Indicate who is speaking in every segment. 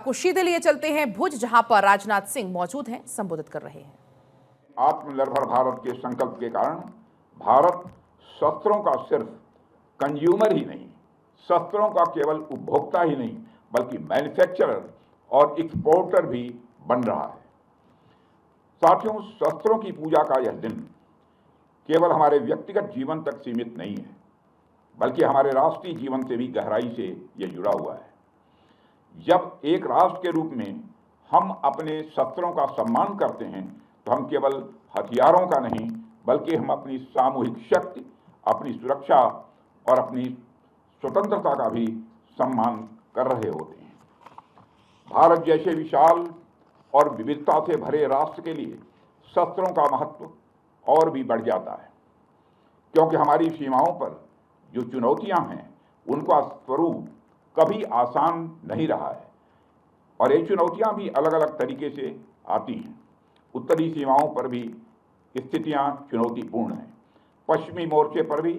Speaker 1: आपको सीधे लिए चलते हैं भुज, जहां पर राजनाथ सिंह मौजूद हैं, संबोधित कर रहे हैं।
Speaker 2: आत्मनिर्भर भारत के संकल्प के कारण भारत शस्त्रों का सिर्फ कंज्यूमर ही नहीं, शस्त्रों का केवल उपभोक्ता ही नहीं, बल्कि मैन्युफैक्चरर और एक्सपोर्टर भी बन रहा है। साथियों, शस्त्रों की पूजा का यह दिन केवल हमारे व्यक्तिगत जीवन तक सीमित नहीं है, बल्कि हमारे राष्ट्रीय जीवन से भी गहराई से यह जुड़ा हुआ है। जब एक राष्ट्र के रूप में हम अपने शस्त्रों का सम्मान करते हैं, तो हम केवल हथियारों का नहीं, बल्कि हम अपनी सामूहिक शक्ति, अपनी सुरक्षा और अपनी स्वतंत्रता का भी सम्मान कर रहे होते हैं। भारत जैसे विशाल और विविधता से भरे राष्ट्र के लिए शस्त्रों का महत्व और भी बढ़ जाता है, क्योंकि हमारी सीमाओं पर जो चुनौतियां हैं, उनका स्वरूप कभी आसान नहीं रहा है और ये चुनौतियां भी अलग अलग तरीके से आती हैं। उत्तरी सीमाओं पर भी स्थितियां चुनौतीपूर्ण हैं। पश्चिमी मोर्चे पर भी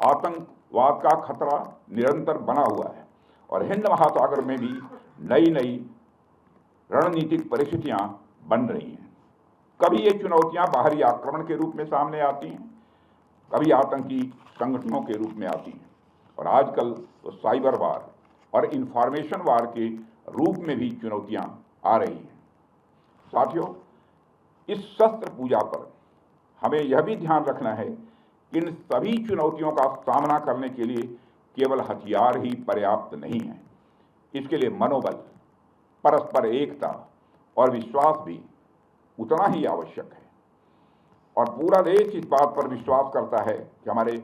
Speaker 2: आतंकवाद का खतरा निरंतर बना हुआ है और हिंद महासागर में भी नई नई रणनीतिक परिस्थितियां बन रही हैं। कभी ये चुनौतियां बाहरी आक्रमण के रूप में सामने आती हैं, कभी आतंकी संगठनों के रूप में आती हैं और आजकल तो साइबर वार और इंफॉर्मेशन वार के रूप में भी चुनौतियां आ रही हैं। साथियों, इस शस्त्र पूजा पर हमें यह भी ध्यान रखना है कि इन सभी चुनौतियों का सामना करने के लिए केवल हथियार ही पर्याप्त नहीं है। इसके लिए मनोबल, परस्पर एकता और विश्वास भी उतना ही आवश्यक है। और पूरा देश इस बात पर विश्वास करता है कि हमारे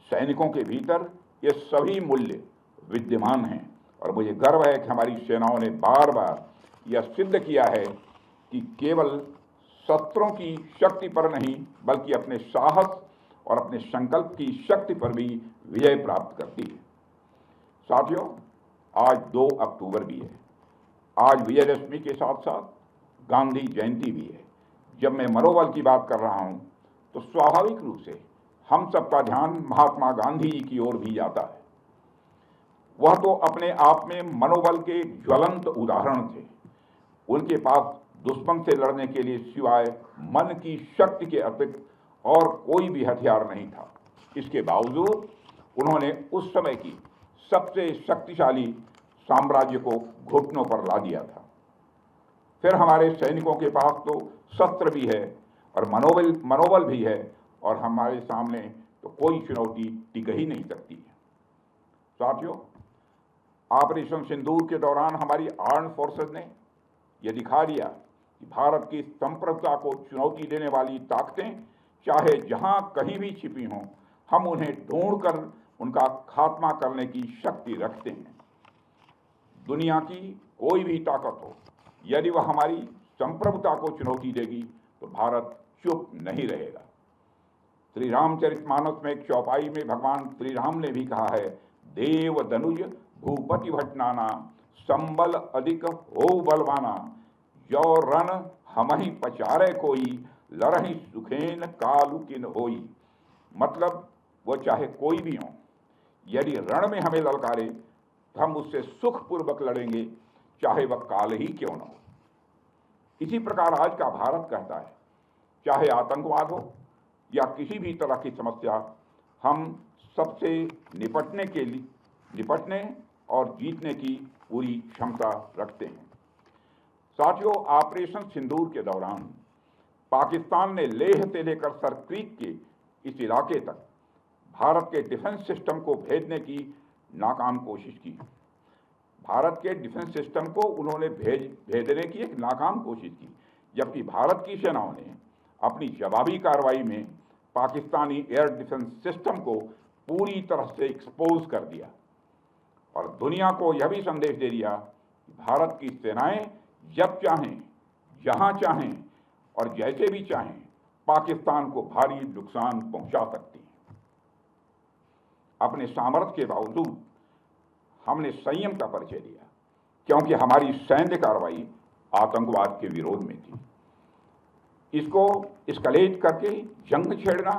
Speaker 2: सैनिकों के भीतर ये सभी मूल्य विद्यमान हैं और मुझे गर्व है कि हमारी सेनाओं ने बार बार यह सिद्ध किया है कि केवल शस्त्रों की शक्ति पर नहीं, बल्कि अपने साहस और अपने संकल्प की शक्ति पर भी विजय प्राप्त करती है। साथियों, आज 2 अक्टूबर भी है। आज विजयदशमी के साथ साथ गांधी जयंती भी है। जब मैं मनोबल की बात कर रहा हूं, तो स्वाभाविक रूप से हम सबका ध्यान महात्मा गांधी जी की ओर भी जाता है। वह तो अपने आप में मनोबल के ज्वलंत उदाहरण थे। उनके पास दुश्मन से लड़ने के लिए सिवाय मन की शक्ति के अतिरिक्त और कोई भी हथियार नहीं था। इसके बावजूद उन्होंने उस समय की सबसे शक्तिशाली साम्राज्य को घुटनों पर ला दिया था। फिर हमारे सैनिकों के पास तो शस्त्र भी है और मनोबल भी है और हमारे सामने तो कोई चुनौती टिक ही नहीं सकती है। साथियों, ऑपरेशन सिंदूर के दौरान हमारी आर्म्ड फोर्सेस ने यह दिखा दिया कि भारत की संप्रभुता को चुनौती देने वाली ताकतें चाहे जहां कहीं भी छिपी हों, हम उन्हें ढूंढकर उनका खात्मा करने की शक्ति रखते हैं। दुनिया की कोई भी ताकत हो, यदि वह हमारी संप्रभुता को चुनौती देगी तो भारत चुप नहीं रहेगा। श्री रामचरितमानस में एक चौपाई में भगवान श्री राम ने भी कहा है, देव दनुज भूपति भटनाना, संबल अधिक हो बलवाना, जो रण हमहि पचारे कोई, लड़हि सुखेन कालु किन होई। मतलब वो चाहे कोई भी हो, यदि रण में हमें ललकारे तो हम उससे सुखपूर्वक लड़ेंगे, चाहे वह काल ही क्यों न हो। इसी प्रकार आज का भारत कहता है, चाहे आतंकवाद हो या किसी भी तरह की समस्या, हम सबसे निपटने और जीतने की पूरी क्षमता रखते हैं। साथियों, ऑपरेशन सिंदूर के दौरान पाकिस्तान ने लेह से लेकर सरक्रीक के इस इलाके तक भारत के डिफेंस सिस्टम को भेजने की नाकाम कोशिश की। भारत के डिफेंस सिस्टम को उन्होंने भेजने की एक नाकाम कोशिश की, जबकि भारत की सेनाओं ने अपनी जवाबी कार्रवाई में पाकिस्तानी एयर डिफेंस सिस्टम को पूरी तरह से एक्सपोज कर दिया और दुनिया को यह भी संदेश दे दिया कि भारत की सेनाएं जब चाहें, जहां चाहें और जैसे भी चाहें पाकिस्तान को भारी नुकसान पहुंचा सकती हैं। अपने सामर्थ्य के बावजूद हमने संयम का परिचय दिया, क्योंकि हमारी सैन्य कार्रवाई आतंकवाद के विरोध में थी। इसको एस्केलेट करके जंग छेड़ना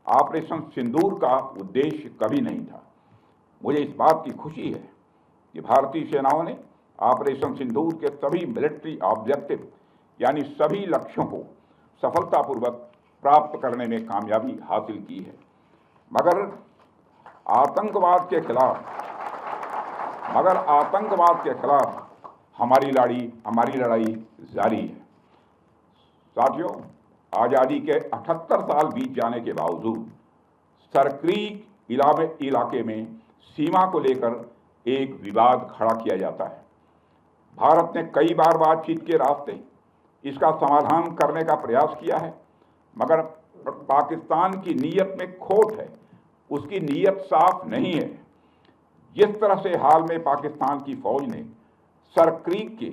Speaker 2: ऑपरेशन सिंदूर का उद्देश्य कभी नहीं था। मुझे इस बात की खुशी है कि भारतीय सेनाओं ने ऑपरेशन सिंदूर के सभी मिलिट्री ऑब्जेक्टिव यानी सभी लक्ष्यों को सफलतापूर्वक प्राप्त करने में कामयाबी हासिल की है। मगर आतंकवाद के खिलाफ हमारी लड़ाई जारी है। साथियों, आज़ादी के 78 साल बीत जाने के बावजूद सरक्रीक इलाके में सीमा को लेकर एक विवाद खड़ा किया जाता है। भारत ने कई बार बातचीत के रास्ते इसका समाधान करने का प्रयास किया है, मगर पाकिस्तान की नीयत में खोट है, उसकी नीयत साफ नहीं है। जिस तरह से हाल में पाकिस्तान की फौज ने सरक्रीक के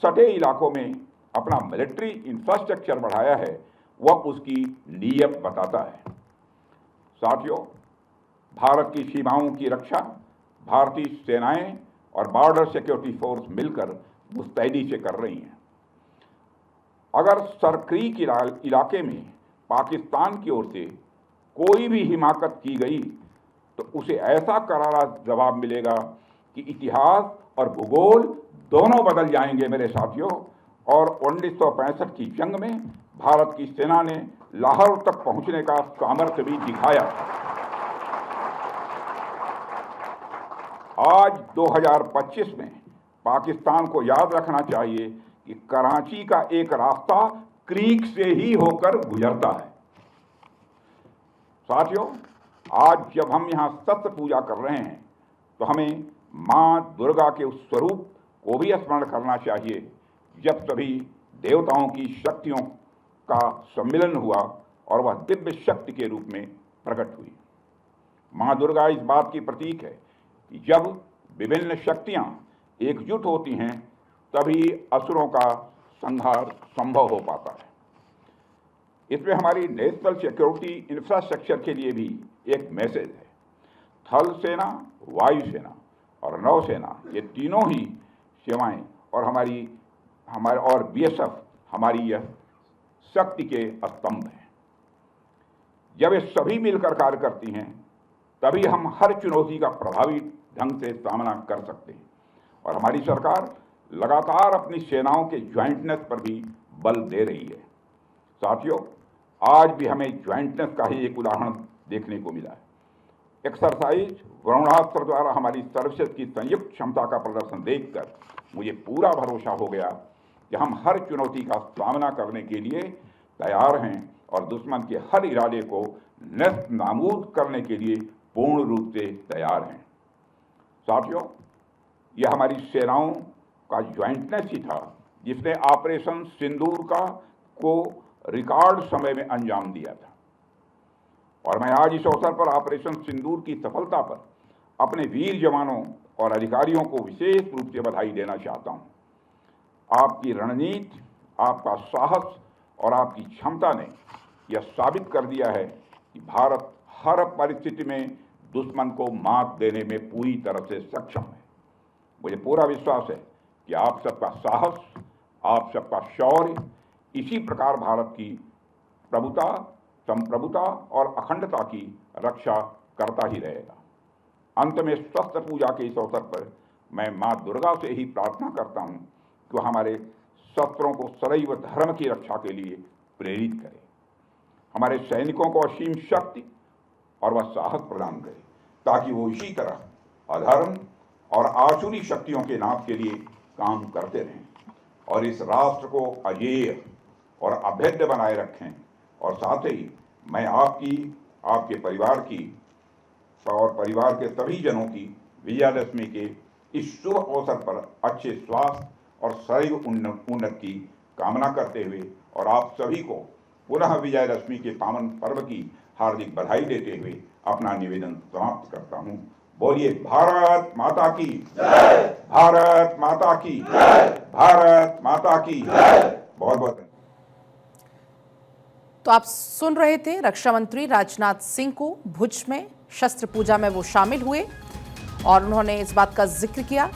Speaker 2: सटे इलाकों में अपना मिलिट्री इंफ्रास्ट्रक्चर बढ़ाया है, वह उसकी नीयत बताता है। साथियों, भारत की सीमाओं की रक्षा भारतीय सेनाएं और बॉर्डर सिक्योरिटी फोर्स मिलकर मुस्तैदी से कर रही हैं। अगर सरक्रीक इलाके में पाकिस्तान की ओर से कोई भी हिमाकत की गई तो उसे ऐसा करारा जवाब मिलेगा कि इतिहास और भूगोल दोनों बदल जाएंगे मेरे साथियों। और 1965 की जंग में भारत की सेना ने लाहौर तक पहुंचने का सामर्थ्य भी दिखाया। आज 2025 में पाकिस्तान को याद रखना चाहिए कि कराची का एक रास्ता क्रीक से ही होकर गुजरता है। साथियों, आज जब हम यहाँ शस्त्र पूजा कर रहे हैं तो हमें माँ दुर्गा के उस स्वरूप को भी स्मरण करना चाहिए जब सभी देवताओं की शक्तियों का सम्मिलन हुआ और वह दिव्य शक्ति के रूप में प्रकट हुई। माँ दुर्गा इस बात की प्रतीक है कि जब विभिन्न शक्तियाँ एकजुट होती हैं तभी असुरों का संहार संभव हो पाता है। इसमें हमारी नेशनल सिक्योरिटी इंफ्रास्ट्रक्चर के लिए भी एक मैसेज है। थल सेना, वायुसेना और नौसेना, ये तीनों ही सेवाएं और हमारे बीएसएफ हमारी यह शक्ति के स्तंभ हैं। जब ये सभी मिलकर कार्य करती हैं तभी हम हर चुनौती का प्रभावी ढंग से सामना कर सकते हैं। और हमारी सरकार लगातार अपनी सेनाओं के ज्वाइंटनेस पर भी बल दे रही है। साथियों, आज भी हमें ज्वाइंटनेस का ही एक उदाहरण देखने को मिला है। एक्सरसाइज वरुणास्त्र द्वारा हमारी सर्विसेज की संयुक्त क्षमता का प्रदर्शन देखकर मुझे पूरा भरोसा हो गया कि हम हर चुनौती का सामना करने के लिए तैयार हैं और दुश्मन के हर इरादे को नेस्त नाबूद करने के लिए पूर्ण रूप से तैयार हैं। साथियों, यह हमारी सेनाओं का ज्वाइंटनेस ही था जिसने ऑपरेशन सिंदूर को रिकॉर्ड समय में अंजाम दिया था। और मैं आज इस अवसर पर ऑपरेशन सिंदूर की सफलता पर अपने वीर जवानों और अधिकारियों को विशेष रूप से बधाई देना चाहता हूं। आपकी रणनीति, आपका साहस और आपकी क्षमता ने यह साबित कर दिया है कि भारत हर परिस्थिति में दुश्मन को मात देने में पूरी तरह से सक्षम है। मुझे पूरा विश्वास है कि आप सबका साहस, आप सबका शौर्य इसी प्रकार भारत की प्रभुता, संप्रभुता और अखंडता की रक्षा करता ही रहेगा। अंत में शस्त्र पूजा के इस अवसर पर मैं माँ दुर्गा से ही प्रार्थना करता हूँ कि वह हमारे शस्त्रों को सदैव धर्म की रक्षा के लिए प्रेरित करे, हमारे सैनिकों को असीम शक्ति और वह साहस प्रदान करे ताकि वो इसी तरह अधर्म और आसुरी शक्तियों के नाश के लिए काम करते रहें और इस राष्ट्र को अजेय और अभेद्य बनाए रखें। और साथ ही मैं आपकी, आपके परिवार की और परिवार के सभी जनों की विजयादशमी के इस शुभ अवसर पर अच्छे स्वास्थ्य और सदैव उन्नति की कामना करते हुए और आप सभी को पुनः विजयादशमी के पावन पर्व की हार्दिक बधाई देते हुए अपना निवेदन समाप्त करता हूँ। बोलिए भारत माता की जय, भारत माता की जय, भारत माता की जय। बहुत बहुत
Speaker 1: तो आप सुन रहे थे रक्षा मंत्री राजनाथ सिंह को। भुज में शस्त्र पूजा में वो शामिल हुए और उन्होंने इस बात का जिक्र किया